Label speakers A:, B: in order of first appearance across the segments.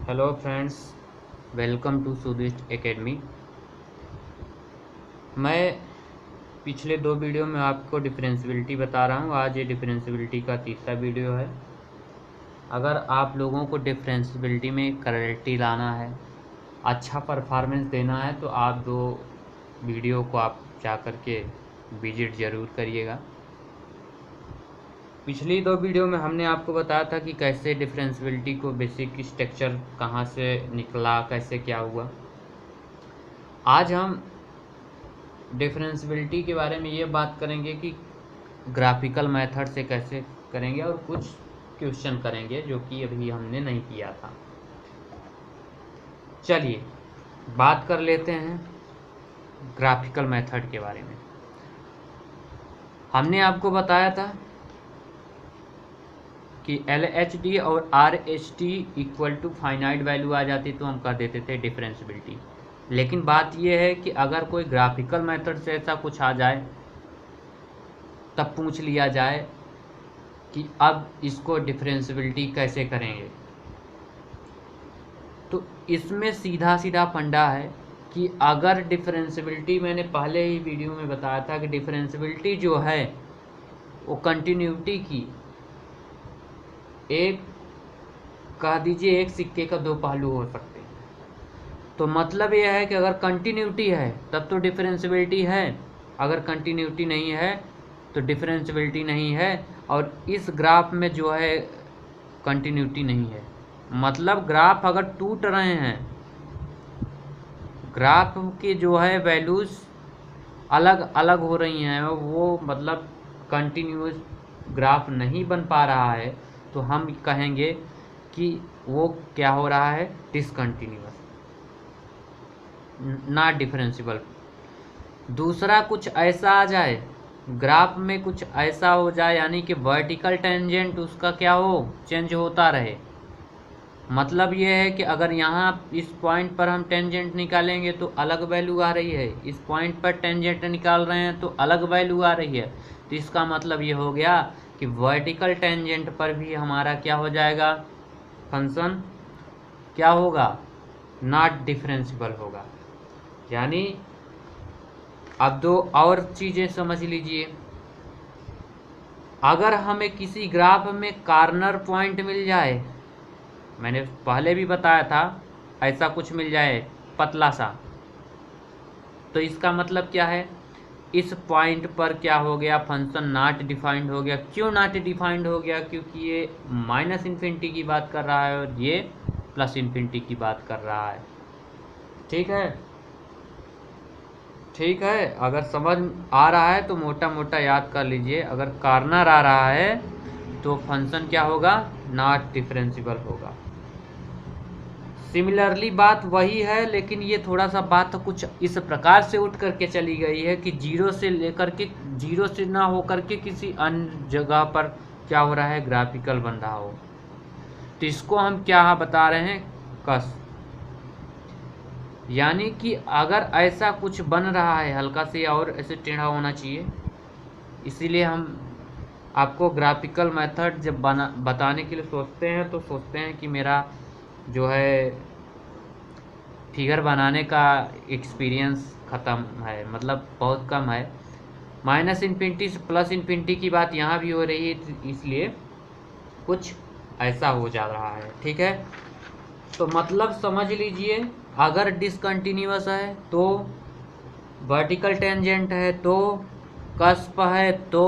A: Hello friends, welcome to Sudisht academy. मैं पिछले 2 video में आपको डिफरेंशियबिलिटी बता रहा हूँ। आज ये डिफरेंशियबिलिटी का तीसरा वीडियो है। अगर आप लोगों को डिफरेंशियबिलिटी में क्लैरिटी लाना है, अच्छा परफॉर्मेंस देना है, तो आप 2 वीडियो को आप जा कर के विजिट ज़रूर करिएगा। पिछली 2 वीडियो में हमने आपको बताया था कि कैसे डिफरेंशियबिलिटी को बेसिक स्ट्रक्चर कहाँ से निकला, कैसे क्या हुआ। आज हम डिफरेंशियबिलिटी के बारे में ये बात करेंगे कि ग्राफिकल मेथड से कैसे करेंगे और कुछ क्वेश्चन करेंगे जो कि अभी हमने नहीं किया था। चलिए बात कर लेते हैं ग्राफिकल मेथड के बारे में। हमने आपको बताया था कि LHD और RHD equal to finite value आ जाती तो हम कह देते थे डिफरेंशियबिलिटी। लेकिन बात यह है कि अगर कोई ग्राफिकल मेथड से ऐसा कुछ आ जाए तब पूछ लिया जाए कि अब इसको डिफरेंशियबिलिटी कैसे करेंगे। तो इसमें सीधा सीधा फंडा है कि अगर डिफरेंशियबिलिटी, मैंने पहले ही वीडियो में बताया था कि डिफरेंशियबिलिटी जो है वो कंटिन्यूटी की एक, कह दीजिए, एक सिक्के का 2 पहलू हो सकते हैं। तो मतलब यह है कि अगर कंटिन्यूटी है तब तो डिफरेंशियबिलिटी है, अगर कंटिन्यूटी नहीं है तो डिफरेंशियबिलिटी नहीं है। और इस ग्राफ में जो है कंटिन्यूटी नहीं है, मतलब ग्राफ अगर टूट रहे हैं, ग्राफ की जो है वैल्यूज अलग अलग हो रही हैं, वो मतलब कंटिन्यूस ग्राफ नहीं बन पा रहा है, तो हम कहेंगे कि वो क्या हो रहा है, डिसकंटिन्यूस, नॉट डिफरेंशियबल। दूसरा, कुछ ऐसा आ जाए ग्राफ में, कुछ ऐसा हो जाए यानी कि वर्टिकल टेंजेंट उसका क्या हो, चेंज होता रहे। मतलब ये है कि अगर यहाँ इस पॉइंट पर हम टेंजेंट निकालेंगे तो अलग वैल्यू आ रही है, इस पॉइंट पर टेंजेंट निकाल रहे हैं तो अलग वैल्यू आ रही है। तो इसका मतलब ये हो गया कि वर्टिकल टेंजेंट पर भी हमारा क्या हो जाएगा, फंक्शन क्या होगा, नॉट डिफरेंशियबल होगा। यानी अब 2 और चीज़ें समझ लीजिए। अगर हमें किसी ग्राफ में कॉर्नर पॉइंट मिल जाए, मैंने पहले भी बताया था, ऐसा कुछ मिल जाए पतला सा, तो इसका मतलब क्या है, इस पॉइंट पर क्या हो गया, फंक्शन नॉट डिफाइंड हो गया। क्यों नॉट डिफाइंड हो गया? क्योंकि ये -इन्फिनिटी की बात कर रहा है और ये +इन्फिनिटी की बात कर रहा है। ठीक है, ठीक है। अगर समझ आ रहा है तो मोटा मोटा याद कर लीजिए। अगर कॉर्नर आ रहा है तो फंक्शन क्या होगा, नॉट डिफरेंशियबल होगा। सिमिलरली बात वही है, लेकिन ये थोड़ा सा बात तो कुछ इस प्रकार से उठ करके चली गई है कि जीरो से लेकर के, जीरो से ना हो करके किसी अन्य जगह पर क्या हो रहा है, ग्राफिकल बन रहा हो। तो इसको हम क्या बता रहे हैं, कस। यानी कि अगर ऐसा कुछ बन रहा है, हल्का से और ऐसे टेढ़ा होना चाहिए, इसीलिए हम आपको ग्राफिकल मेथड जब बताने के लिए सोचते हैं तो सोचते हैं कि मेरा जो है फिगर बनाने का एक्सपीरियंस ख़त्म है, मतलब बहुत कम है। -इन्फिनिटी से +इन्फिनिटी की बात यहाँ भी हो रही है, इसलिए कुछ ऐसा हो जा रहा है। ठीक है, तो मतलब समझ लीजिए, अगर डिसकंटिन्यूअस है तो, वर्टिकल टेंजेंट है तो, कस्प है तो,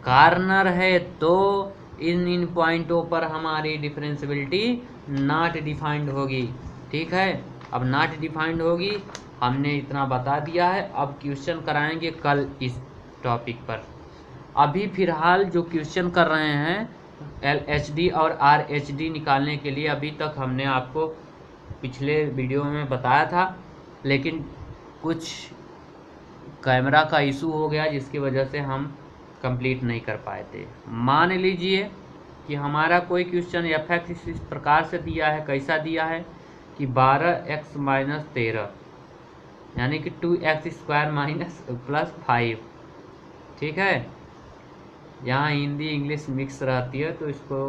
A: कॉर्नर है तो, इन पॉइंटों पर हमारी डिफरेंशियबिलिटी नॉट डिफाइंड होगी। ठीक है, अब नॉट डिफाइंड होगी, हमने इतना बता दिया है। अब क्वेश्चन कराएंगे कल इस टॉपिक पर। अभी फिलहाल जो क्वेश्चन कर रहे हैं LHD और RHD निकालने के लिए, अभी तक हमने आपको पिछले वीडियो में बताया था, लेकिन कुछ कैमरा का इशू हो गया जिसकी वजह से हम कंप्लीट नहीं कर पाए थे। मान लीजिए कि हमारा कोई क्वेश्चन f(x) इस प्रकार से दिया है, कैसा दिया है कि 12x - 13 यानी कि 2x² +5। ठीक है, यहाँ हिंदी इंग्लिश मिक्स रहती है तो इसको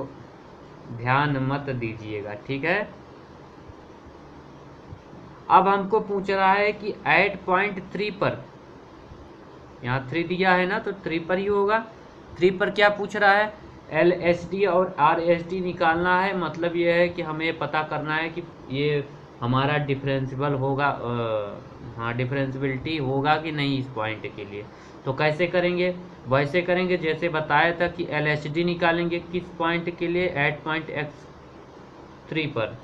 A: ध्यान मत दीजिएगा। ठीक है, अब हमको पूछ रहा है कि एट पॉइंट 3 पर, यहाँ 3 दिया है ना, तो 3 पर ही होगा। 3 पर क्या पूछ रहा है, LHD और RHD निकालना है। मतलब ये है कि हमें पता करना है कि ये हमारा डिफरेंशियल होगा, हाँ डिफरेंशियबिलिटी होगा कि नहीं इस पॉइंट के लिए। तो कैसे करेंगे, वैसे करेंगे जैसे बताया था कि LHD निकालेंगे किस पॉइंट के लिए, एट पॉइंट x3 पर।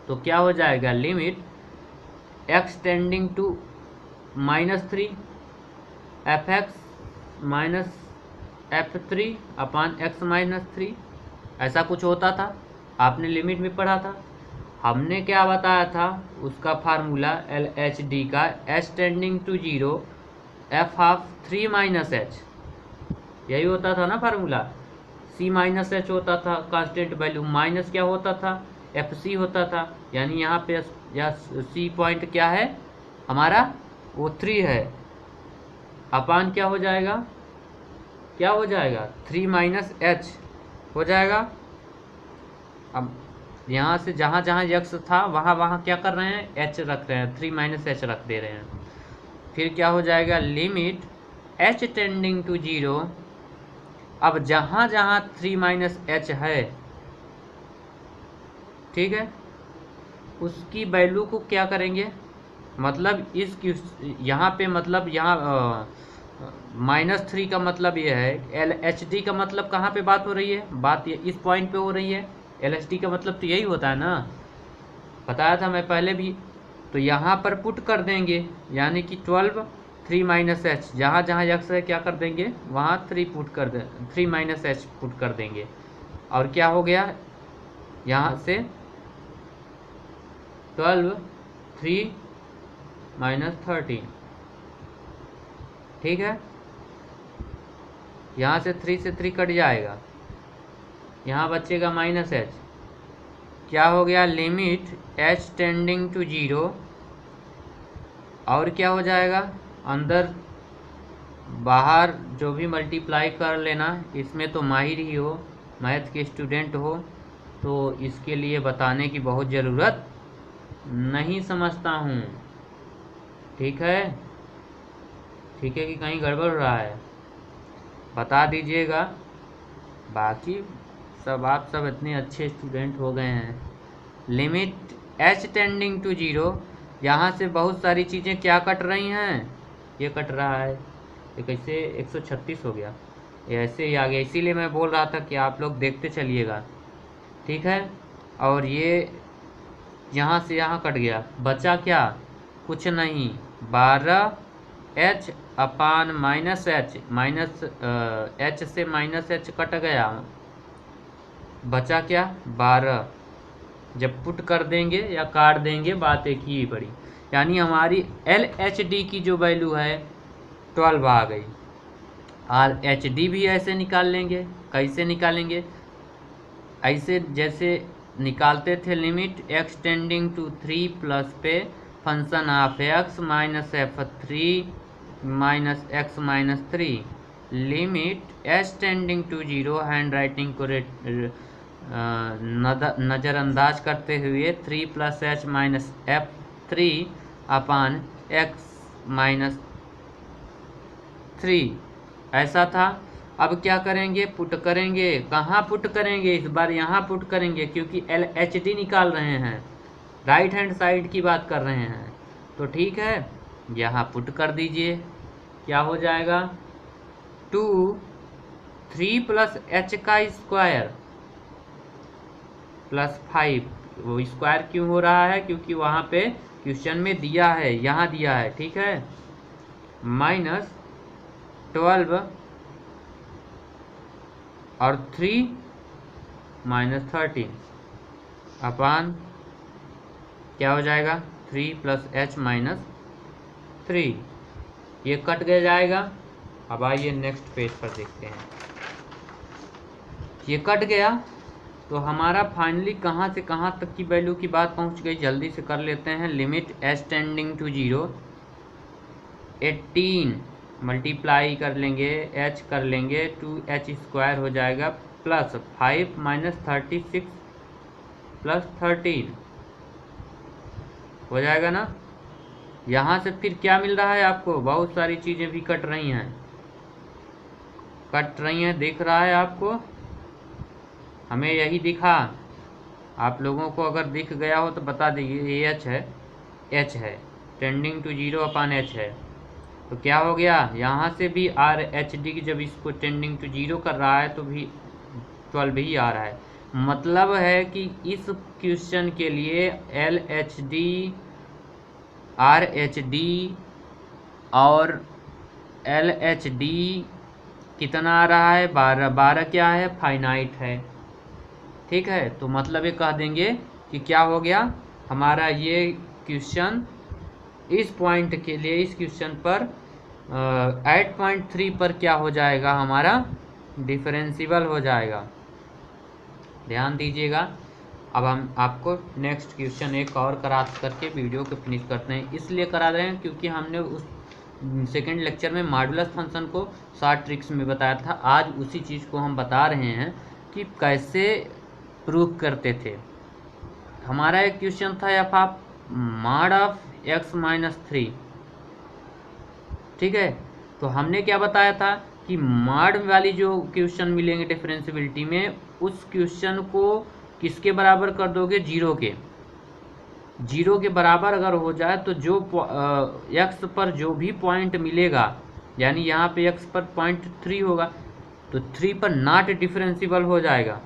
A: तो क्या हो जाएगा, limit x tending to -3 fx minus f3 upon x-3, ऐसा कुछ होता था, आपने लिमिट में पढ़ा था। हमने क्या बताया था, उसका फार्मूला LHD का h tending to 0 f half 3 minus h, यही होता था ना फार्मूला। c माइनस h होता था कांस्टेंट वैल्यू, माइनस क्या होता था, FC होता था। यानी यहाँ पे या c पॉइंट क्या है हमारा, वो 3 है, अपान क्या हो जाएगा, क्या हो जाएगा 3 माइनस h हो जाएगा। अब यहाँ से जहाँ जहाँ x था वहाँ वहाँ क्या कर रहे हैं, h रख रहे हैं, 3 माइनस h रख दे रहे हैं। फिर क्या हो जाएगा, लिमिट h टेंडिंग टू 0। अब जहाँ जहाँ 3 माइनस h है, ठीक है, उसकी वैल्यू को क्या करेंगे, मतलब इस यहाँ पे, मतलब यहाँ -3 का मतलब ये है, LHD का मतलब कहाँ पे बात हो रही है, बात ये इस पॉइंट पे हो रही है। LHD का मतलब तो यही होता है ना, बताया था मैं पहले भी। तो यहाँ पर पुट कर देंगे, यानी कि 12 3 माइनस h, जहाँ जहाँ x है क्या कर देंगे, वहाँ 3 पुट कर दे, 3 माइनस h पुट कर देंगे। और क्या हो गया, यहाँ से 12 3 माइनस 13, ठीक है। यहाँ से 3 से 3 कट जाएगा, यहाँ बचेगा माइनस h। क्या हो गया, लिमिट h टेंडिंग टू 0, और क्या हो जाएगा, अंदर बाहर जो भी मल्टीप्लाई कर लेना। इसमें तो माहिर ही हो, मैथ के स्टूडेंट हो, तो इसके लिए बताने की बहुत ज़रूरत नहीं समझता हूँ, ठीक है। ठीक है कि कहीं गड़बड़ हो रहा है, बता दीजिएगा। बाकी सब आप सब इतने अच्छे स्टूडेंट हो गए हैं। लिमिट h टेंडिंग टू 0, यहाँ से बहुत सारी चीज़ें क्या कट रही हैं, ये कट रहा है, ये कैसे 136 हो गया, ये ऐसे ही आ गया। इसीलिए मैं बोल रहा था कि आप लोग देखते चलिएगा, ठीक है। और ये यहाँ से यहाँ कट गया, बचा क्या, कुछ नहीं, 12h upon minus h, minus h से माइनस h कट गया, बचा क्या 12। जब पुट कर देंगे या काट देंगे बात एक ही पड़ी, यानी हमारी LHD की जो वैल्यू है 12 आ गई। RHD भी ऐसे निकाल लेंगे, कैसे निकालेंगे, ऐसे जैसे निकालते थे, limit x tending to 3 plus पे function of x minus f3 minus x minus 3, limit h tending to 0, handwriting को नज़रअंदाज करते हुए 3 plus h minus f3 upon x minus 3, ऐसा था। अब क्या करेंगे, पुट करेंगे, कहाँ पुट करेंगे, इस बार यहाँ पुट करेंगे, क्योंकि LHD निकाल रहे हैं, राइट हैंड साइड की बात कर रहे हैं। तो ठीक है, यहाँ पुट कर दीजिए, क्या हो जाएगा 2 3 प्लस h का स्क्वायर प्लस 5, वो स्क्वायर क्यों हो रहा है, क्योंकि वहाँ पे क्वेश्चन में दिया है, यहाँ दिया है, ठीक है, माइनस 12 और 3 माइनस 13 अपान क्या हो जाएगा 3 प्लस h माइनस 3, ये कट गया जाएगा। अब आइए नेक्स्ट पेज पर देखते हैं, ये कट गया तो हमारा फाइनली कहाँ से कहाँ तक की वैल्यू की बात पहुँच गई, जल्दी से कर लेते हैं। Limit h tending to 0, 18 multiply कर लेंगे, h कर लेंगे, 2h स्क्वायर हो जाएगा, प्लस 5 माइनस 36 प्लस 13, हो जाएगा ना। यहाँ से फिर क्या मिल रहा है आपको, बहुत सारी चीज़ें भी कट रही हैं, दिख रहा है आपको, हमें यही दिखा, आप लोगों को अगर दिख गया हो तो बता दीजिए। ये एच है टेंडिंग टू 0 अपान एच है। तो क्या हो गया, यहाँ से भी आर एच डी जब इसको टेंडिंग टू 0 कर रहा है तो भी 12 ही आ रहा है। मतलब है कि इस क्वेश्चन के लिए L H D, are H D और एल एच डी कितना आ रहा है, 12 क्या है, फाइनाइट है। ठीक है, तो मतलब ये कह देंगे कि क्या हो गया हमारा ये क्वेश्चन इस पॉइंट के लिए, इस क्वेश्चन पर 8.3 पर क्या हो जाएगा, हमारा डिफरेंशिबल हो जाएगा। ध्यान दीजिएगा। अब हम आपको नेक्स्ट क्वेश्चन एक और करा करके वीडियो को फिनिश करते हैं। इसलिए करा रहे हैं क्योंकि हमने उस सेकेंड लेक्चर में मॉडुलस फंक्शन को शॉर्ट ट्रिक्स में बताया था। आज उसी चीज़ को हम बता रहे हैं कि कैसे प्रूफ करते थे। हमारा एक क्वेश्चन था F of mod of x minus 3। ठीक है, तो हमने क्या बताया था कि मॉड वाली जो क्वेश्चन मिलेंगे डिफरेंशियबिलिटी में, उस क्वेश्चन को किसके बराबर कर दोगे, 0 के बराबर अगर हो जाए तो जो x पर जो भी पॉइंट मिलेगा, यानी यहाँ पे x पर 0.3 होगा तो 3 पर नॉट डिफरेंशियबल हो जाएगा।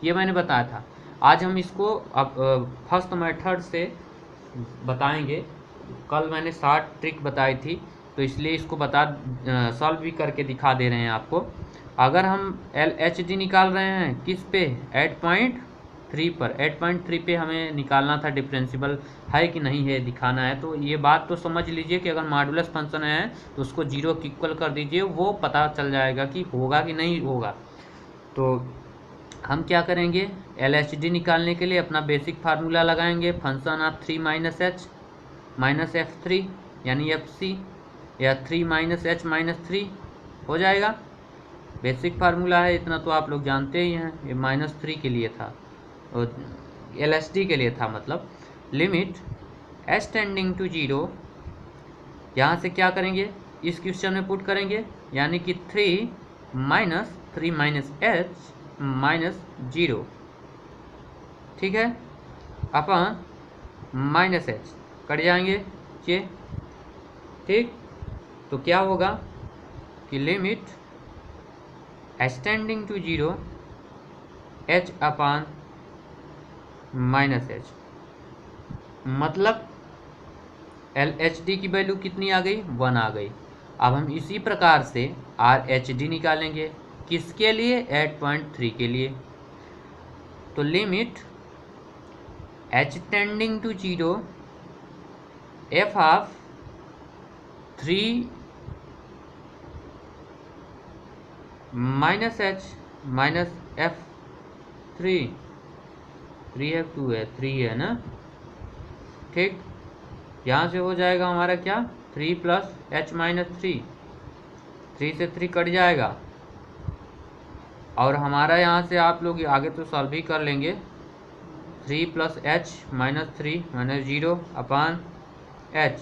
A: ये मैंने बताया था। आज हम इसको अब फर्स्ट मेथड से बताएंगे। कल मैंने शॉर्ट ट्रिक बताई थी तो इसलिए इसको सॉल्व भी करके दिखा दे रहे हैं आपको। अगर हम एल एच डी निकाल रहे हैं किस पे, 8.3 पर, 8.3 पे हमें निकालना था डिफरेंशियबल है कि नहीं है दिखाना है। तो ये बात तो समझ लीजिए कि अगर मॉडुलस फंक्शन है तो उसको 0 की इक्वल कर दीजिए, वो पता चल जाएगा कि होगा कि नहीं होगा। तो हम क्या करेंगे, एल एच डी निकालने के लिए अपना बेसिक फार्मूला लगाएंगे, function of 3 minus H minus F 3 यानी एफ सी, या 3 माइनस एच माइनस 3 हो जाएगा। बेसिक फार्मूला है, इतना तो आप लोग जानते ही हैं। ये -3 के लिए था और एल एच डी के लिए था। मतलब लिमिट एच टेंडिंग टू 0, यहाँ से क्या करेंगे, इस क्वेश्चन में पुट करेंगे, यानी कि 3 माइनस एच माइनस 0, ठीक है, अपन माइनस एच कट जाएंगे ये। ठीक, तो क्या होगा कि limit H tending to 0 H upon minus H, मतलब एल एच डी की वैल्यू कितनी आ गई, 1 आ गई। अब हम इसी प्रकार से आर एच डी निकालेंगे, किसके लिए, 8.3 के लिए। तो limit H tending to 0 F of 3 minus H minus F 3 F 2 है, 3 है ना। ठीक, यहाँ से हो जाएगा हमारा क्या, 3 प्लस एच माइनस 3 से 3 कट जाएगा। और हमारा यहाँ से आप लोग आगे तो सॉल्व ही कर लेंगे, 3 प्लस एच माइनस 3 माइनस 0 अपान एच।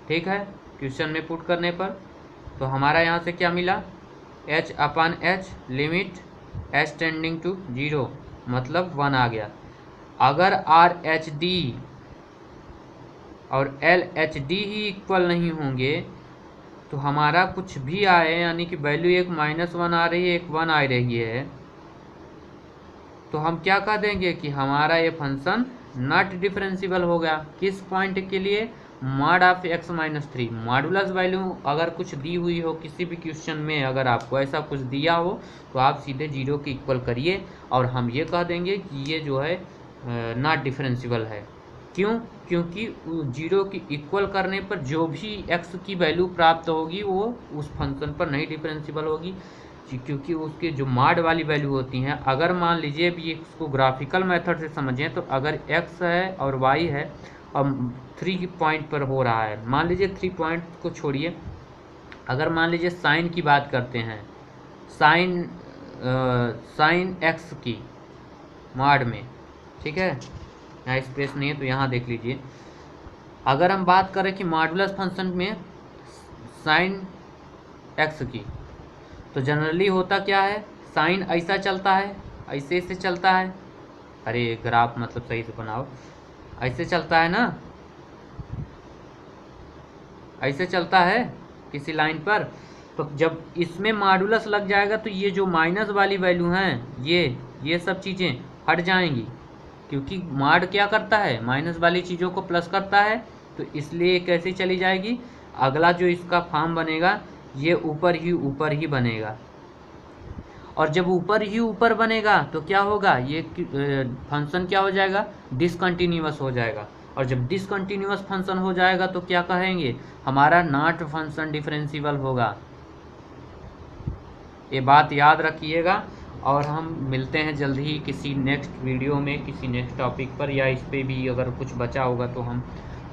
A: ठीक है, क्वेश्चन में पुट करने पर तो हमारा यहाँ से क्या मिला, H upon H, limit H tending to 0 मतलब 1 आ गया। अगर आर एच डी और एल एच डी ही इक्वल नहीं होंगे तो हमारा कुछ भी आए, यानी कि वैल्यू एक -1 आ रही है, एक 1 आ रही है, तो हम क्या कह देंगे कि हमारा ये फंक्शन नॉट डिफरेंशियबल हो गया। किस पॉइंट के लिए, mod of x minus 3। Modulus value अगर कुछ दी हुई हो किसी भी क्वेश्चन में, अगर आपको ऐसा कुछ दिया हो तो आप सीधे 0 की इक्वल करिए और हम ये कह देंगे कि ये जो है नॉट डिफरेंशियबल है। क्यों, क्योंकि 0 की इक्वल करने पर जो भी x की वैल्यू प्राप्त होगी वो उस फंक्शन पर नहीं डिफरेंशियबल होगी, क्योंकि उसके जो मॉड वाली वैल्यू होती हैं, अगर मान लीजिए भी इसको ग्राफिकल मेथड से समझें तो अगर x है और y है और 3 पॉइंट पर हो रहा है, मान लीजिए 3 पॉइंट को छोड़िए, अगर मान लीजिए साइन की बात करते हैं, साइन x की मॉड में, ठीक है, यहाँ स्पेस नहीं है तो यहाँ देख लीजिए। अगर हम बात करें कि मॉडुलस फंक्शन में साइन एक्स की, तो जनरली होता क्या है, साइन ऐसा चलता है, ऐसे से चलता है, अरे ग्राफ मतलब सही से बनाओ, ऐसे चलता है ना, ऐसे चलता है किसी लाइन पर। तो जब इसमें मॉडुलस लग जाएगा तो ये जो माइनस वाली वैल्यू हैं ये सब चीज़ें हट जाएंगी, क्योंकि मॉड क्या करता है, माइनस वाली चीज़ों को प्लस करता है, तो इसलिए कैसे चली जाएगी। अगला जो इसका फॉर्म बनेगा ये ऊपर ही बनेगा, और जब ऊपर ही ऊपर बनेगा तो क्या होगा, ये फंक्शन क्या हो जाएगा, डिसकंटिन्यूअस हो जाएगा। और जब डिसकंटिन्यूअस फंक्शन हो जाएगा तो क्या कहेंगे, हमारा नॉट फंक्शन डिफरेंशिएबल होगा। ये बात याद रखिएगा। और हम मिलते हैं जल्द ही किसी नेक्स्ट वीडियो में, किसी नेक्स्ट टॉपिक पर, या इस पे भी अगर कुछ बचा होगा तो हम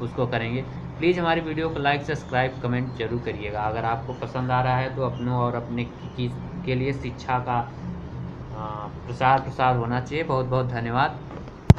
A: उसको करेंगे। प्लीज़ हमारी वीडियो को लाइक, सब्सक्राइब, कमेंट जरूर करिएगा। अगर आपको पसंद आ रहा है तो अपनों और अपने के लिए शिक्षा का प्रसार होना चाहिए। बहुत बहुत धन्यवाद।